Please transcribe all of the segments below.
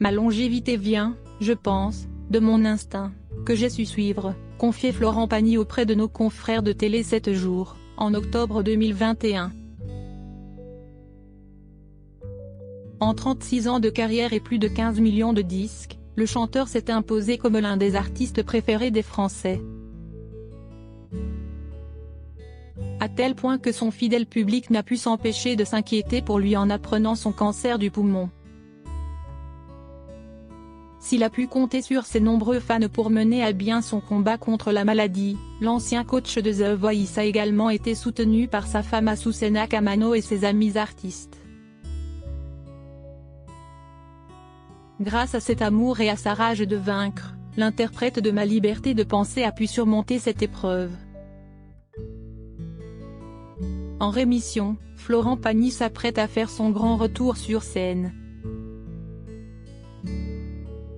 Ma longévité vient, je pense, de mon instinct, que j'ai su suivre, confiait Florent Pagny auprès de nos confrères de Télé 7 jours, en octobre 2021. En 36 ans de carrière et plus de 15 millions de disques, le chanteur s'est imposé comme l'un des artistes préférés des Français. À tel point que son fidèle public n'a pu s'empêcher de s'inquiéter pour lui en apprenant son cancer du poumon. S'il a pu compter sur ses nombreux fans pour mener à bien son combat contre la maladie, l'ancien coach de The Voice a également été soutenu par sa femme Azucena Camano et ses amis artistes. Grâce à cet amour et à sa rage de vaincre, l'interprète de Ma liberté de penser a pu surmonter cette épreuve. En rémission, Florent Pagny s'apprête à faire son grand retour sur scène.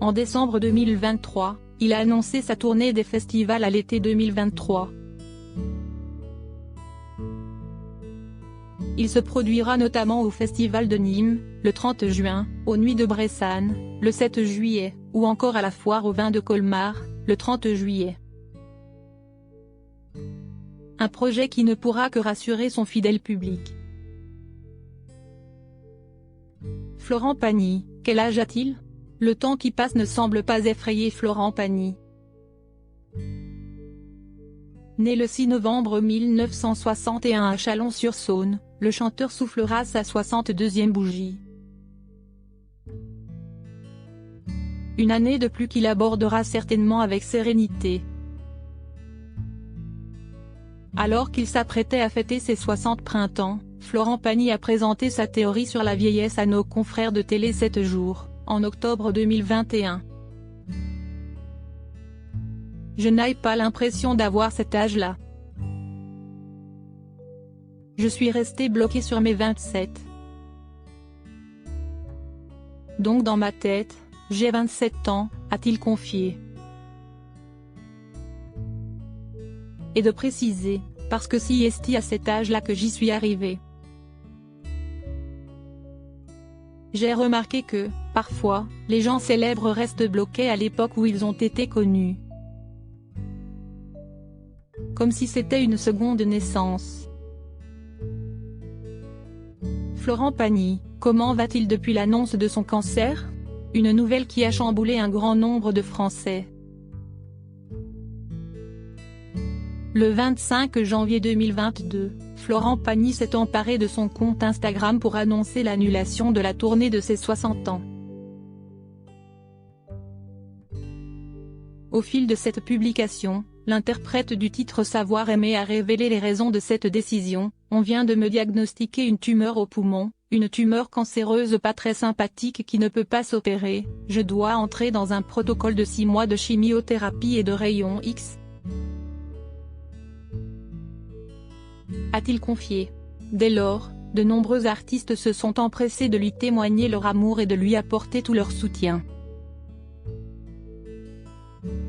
En décembre 2023, il a annoncé sa tournée des festivals à l'été 2023. Il se produira notamment au Festival de Nîmes, le 30 juin, aux Nuits de Bressane, le 7 juillet, ou encore à la Foire au vin de Colmar, le 30 juillet. Un projet qui ne pourra que rassurer son fidèle public. Florent Pagny, quel âge a-t-il ? Le temps qui passe ne semble pas effrayer Florent Pagny. Né le 6 novembre 1961 à Chalon-sur-Saône, le chanteur soufflera sa 62e bougie. Une année de plus qu'il abordera certainement avec sérénité. Alors qu'il s'apprêtait à fêter ses 60 printemps, Florent Pagny a présenté sa théorie sur la vieillesse à nos confrères de Télé 7 jours, en octobre 2021. Je n'ai pas l'impression d'avoir cet âge-là. Je suis resté bloqué sur mes 27. Donc dans ma tête, j'ai 27 ans, a-t-il confié. Et de préciser, parce que si est à cet âge-là que j'y suis arrivé. J'ai remarqué que, parfois, les gens célèbres restent bloqués à l'époque où ils ont été connus. Comme si c'était une seconde naissance. Florent Pagny, comment va-t-il depuis l'annonce de son cancer ? Une nouvelle qui a chamboulé un grand nombre de Français. Le 25 janvier 2022, Florent Pagny s'est emparé de son compte Instagram pour annoncer l'annulation de la tournée de ses 60 ans. Au fil de cette publication, l'interprète du titre Savoir aimer a révélé les raisons de cette décision. On vient de me diagnostiquer une tumeur au poumon, une tumeur cancéreuse pas très sympathique qui ne peut pas s'opérer, je dois entrer dans un protocole de 6 mois de chimiothérapie et de rayons X. A-t-il confié. Dès lors, de nombreux artistes se sont empressés de lui témoigner leur amour et de lui apporter tout leur soutien.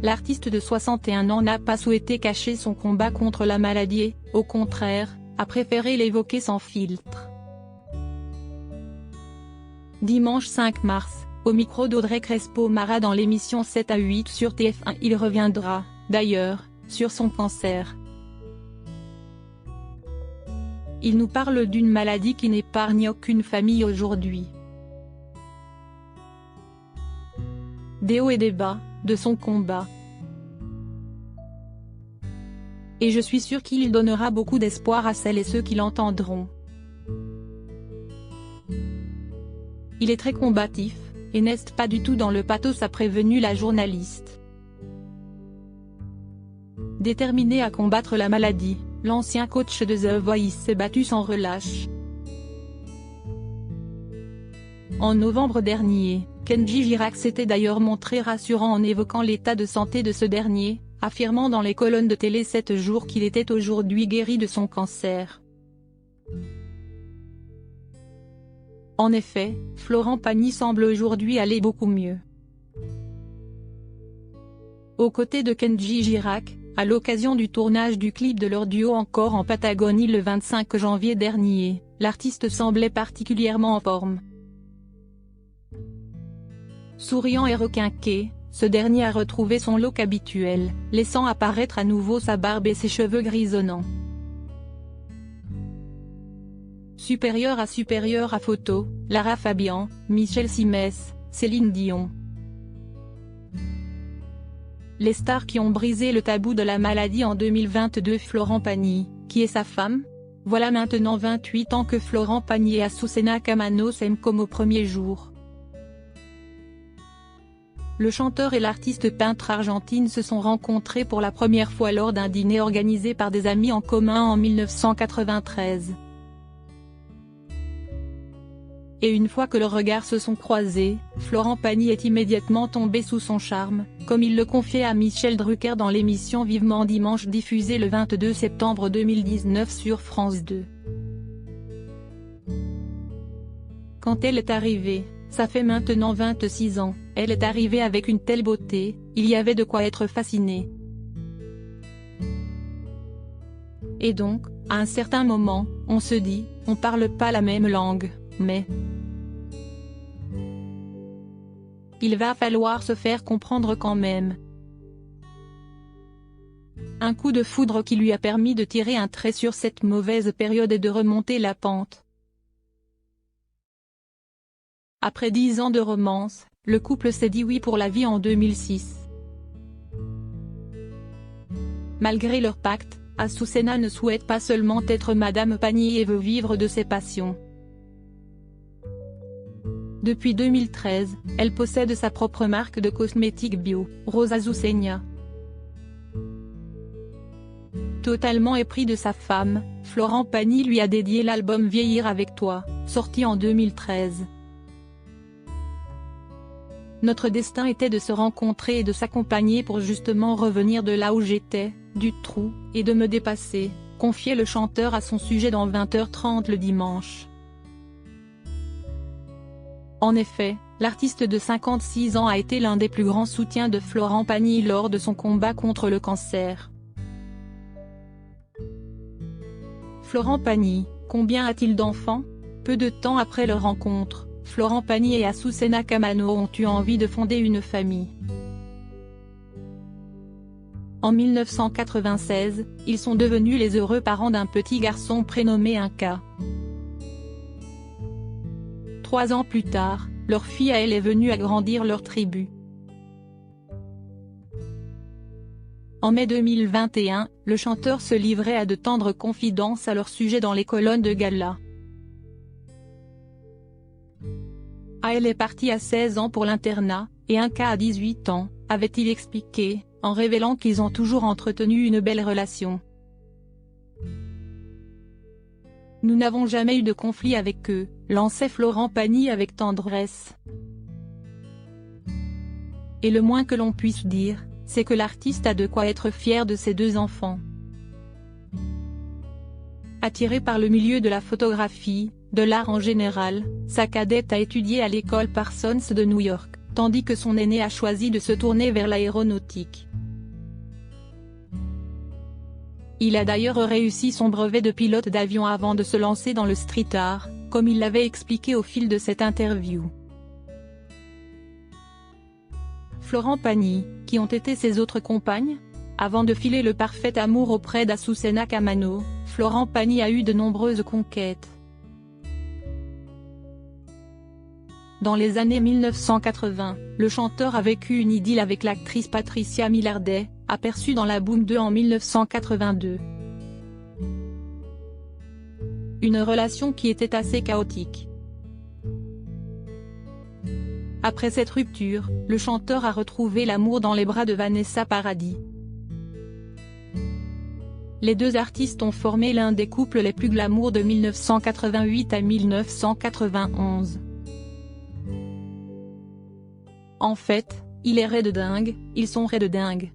L'artiste de 61 ans n'a pas souhaité cacher son combat contre la maladie, au contraire, a préféré l'évoquer sans filtre. Dimanche 5 mars, au micro d'Audrey Crespo-Mara dans l'émission 7 à 8 sur TF1, il reviendra, d'ailleurs, sur son cancer. Il nous parle d'une maladie qui n'épargne aucune famille aujourd'hui. Des hauts et des bas, de son combat. Et je suis sûr qu'il donnera beaucoup d'espoir à celles et ceux qui l'entendront. Il est très combatif, et n'est pas du tout dans le pathos, a prévenu la journaliste. Déterminé à combattre la maladie, l'ancien coach de The Voice s'est battu sans relâche. En novembre dernier, Kenji Girac s'était d'ailleurs montré rassurant en évoquant l'état de santé de ce dernier, affirmant dans les colonnes de Télé 7 jours qu'il était aujourd'hui guéri de son cancer. En effet, Florent Pagny semble aujourd'hui aller beaucoup mieux. Aux côtés de Kenji Girac, à l'occasion du tournage du clip de leur duo Encore en Patagonie le 25 janvier dernier, l'artiste semblait particulièrement en forme. Souriant et requinqué, ce dernier a retrouvé son look habituel, laissant apparaître à nouveau sa barbe et ses cheveux grisonnants. Supérieur à photo, Lara Fabian, Michel Simès, Céline Dion. Les stars qui ont brisé le tabou de la maladie en 2022. Florent Pagny, qui est sa femme? Voilà maintenant 28 ans que Florent Pagny et Azucena Kamano s'aiment comme au premier jour. Le chanteur et l'artiste peintre argentine se sont rencontrés pour la première fois lors d'un dîner organisé par des amis en commun en 1993. Et une fois que leurs regards se sont croisés, Florent Pagny est immédiatement tombé sous son charme, comme il le confiait à Michel Drucker dans l'émission Vivement Dimanche diffusée le 22 septembre 2019 sur France 2. Quand elle est arrivée, ça fait maintenant 26 ans, elle est arrivée avec une telle beauté, il y avait de quoi être fasciné. Et donc, à un certain moment, on se dit, on parle pas la même langue, mais il va falloir se faire comprendre quand même. Un coup de foudre qui lui a permis de tirer un trait sur cette mauvaise période et de remonter la pente. Après 10 ans de romance, le couple s'est dit oui pour la vie en 2006. Malgré leur pacte, Azucena ne souhaite pas seulement être Madame Pagny et veut vivre de ses passions. Depuis 2013, elle possède sa propre marque de cosmétiques bio, Rose Azucena. Totalement épris de sa femme, Florent Pagny lui a dédié l'album Vieillir avec toi, sorti en 2013. Notre destin était de se rencontrer et de s'accompagner pour justement revenir de là où j'étais, du trou, et de me dépasser, confiait le chanteur à son sujet dans 20h30 le dimanche. En effet, l'artiste de 56 ans a été l'un des plus grands soutiens de Florent Pagny lors de son combat contre le cancer. Florent Pagny, combien a-t-il d'enfants? Peu de temps après leur rencontre, Florent Pagny et Azucena Kamano ont eu envie de fonder une famille. En 1996, ils sont devenus les heureux parents d'un petit garçon prénommé Inca. 3 ans plus tard, leur fille à elle est venue agrandir leur tribu. En mai 2021, le chanteur se livrait à de tendres confidences à leur sujet dans les colonnes de Gala. Elle est partie à 16 ans pour l'internat, et Inca à 18 ans, avait-il expliqué, en révélant qu'ils ont toujours entretenu une belle relation. Nous n'avons jamais eu de conflit avec eux, lançait Florent Pagny avec tendresse. Et le moins que l'on puisse dire, c'est que l'artiste a de quoi être fier de ses 2 enfants. Attirée par le milieu de la photographie, de l'art en général, sa cadette a étudié à l'école Parsons de New York, tandis que son aîné a choisi de se tourner vers l'aéronautique. Il a d'ailleurs réussi son brevet de pilote d'avion avant de se lancer dans le street art, comme il l'avait expliqué au fil de cette interview. Florent Pagny, qui ont été ses autres compagnes? Avant de filer le parfait amour auprès d'Azucena Kamano, Florent Pagny a eu de nombreuses conquêtes. Dans les années 1980, le chanteur a vécu une idylle avec l'actrice Patricia Millardet, aperçue dans La Boum 2 en 1982. Une relation qui était assez chaotique. Après cette rupture, le chanteur a retrouvé l'amour dans les bras de Vanessa Paradis. Les 2 artistes ont formé l'un des couples les plus glamour de 1988 à 1991. En fait, il est raide dingue, ils sont raides dingue.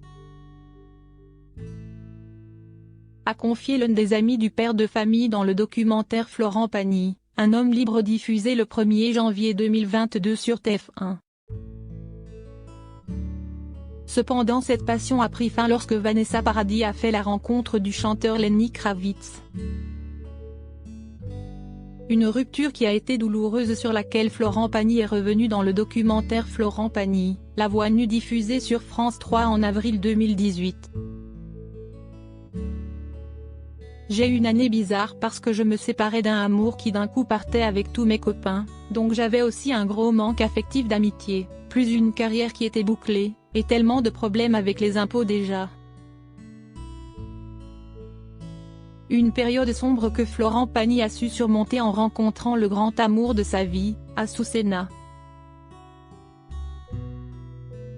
A confié l'un des amis du père de famille dans le documentaire Florent Pagny, un homme libre diffusé le 1er janvier 2022 sur TF1. Cependant cette passion a pris fin lorsque Vanessa Paradis a fait la rencontre du chanteur Lenny Kravitz. Une rupture qui a été douloureuse sur laquelle Florent Pagny est revenu dans le documentaire Florent Pagny, La Voix nue diffusé sur France 3 en avril 2018. J'ai une année bizarre parce que je me séparais d'un amour qui d'un coup partait avec tous mes copains, donc j'avais aussi un gros manque affectif d'amitié, plus une carrière qui était bouclée, et tellement de problèmes avec les impôts déjà. Une période sombre que Florent Pagny a su surmonter en rencontrant le grand amour de sa vie, Azucena.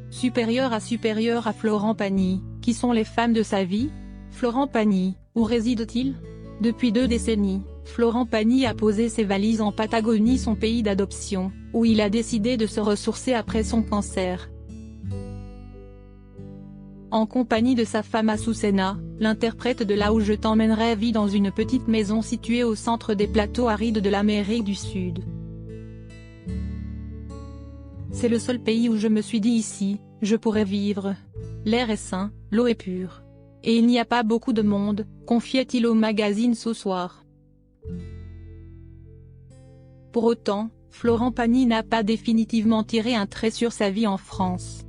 Supérieur à Florent Pagny, qui sont les femmes de sa vie? Florent Pagny, où réside-t-il? Depuis 2 décennies, Florent Pagny a posé ses valises en Patagonie, son pays d'adoption, où il a décidé de se ressourcer après son cancer. En compagnie de sa femme Azucena, l'interprète de Là où je t'emmènerai vit dans une petite maison située au centre des plateaux arides de l'Amérique du Sud. C'est le seul pays où je me suis dit ici, je pourrais vivre. L'air est sain, l'eau est pure. Et il n'y a pas beaucoup de monde, confiait-il au magazine Ce Soir. Pour autant, Florent Pagny n'a pas définitivement tiré un trait sur sa vie en France.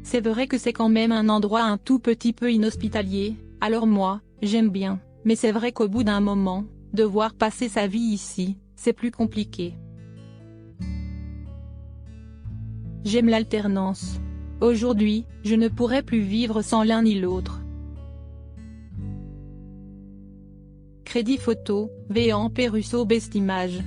C'est vrai que c'est quand même un endroit un tout petit peu inhospitalier, alors moi, j'aime bien, mais c'est vrai qu'au bout d'un moment, devoir passer sa vie ici, c'est plus compliqué. J'aime l'alternance. Aujourd'hui, je ne pourrais plus vivre sans l'un ni l'autre. Crédit photo, V. Ampé Russo Best Image.